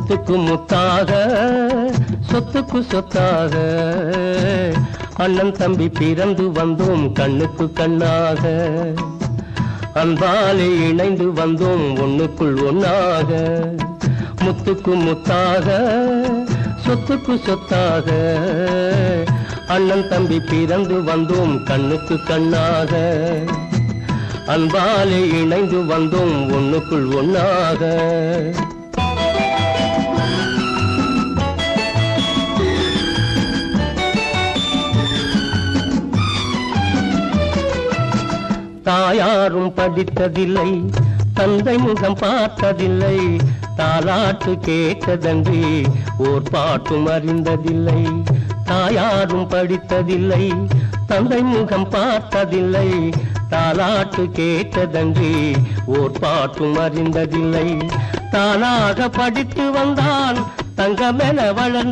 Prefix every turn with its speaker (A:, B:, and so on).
A: முத்துக்கு முத்தாக சொத்துக்கு சொத்தாக அண்ணன் தம்பி பிறந்து வந்தோம் கண்ணுக்கு கண்ணாக அன்பாலே இணைந்து வந்தோம் ஒண்ணுக்குள் ஒண்ணாக முத்துக்கு முத்தாக சொத்துக்கு சொத்தாக அண்ணன் தம்பி பிறந்து வந்தோம் கண்ணுக்கு கண்ணாக அன்பாலே இணைந்து வந்தோம் ஒண்ணுக்குள் ஒண்ணாக தாயாரும் படித்ததில்லை தந்தை முகம் பார்த்ததில்லை தாலாட்டு கேட்டதன்றி ஓர் பாட்டும் அறிந்ததில்லை தாயாரும் படித்ததில்லை தந்தை முகம் பார்த்ததில்லை தாலாட்டு கேட்டதன்றி ஓர் பாட்டும் அறிந்ததில்லை தானாக படித்து வந்தான் தங்கமென வளர்ந்த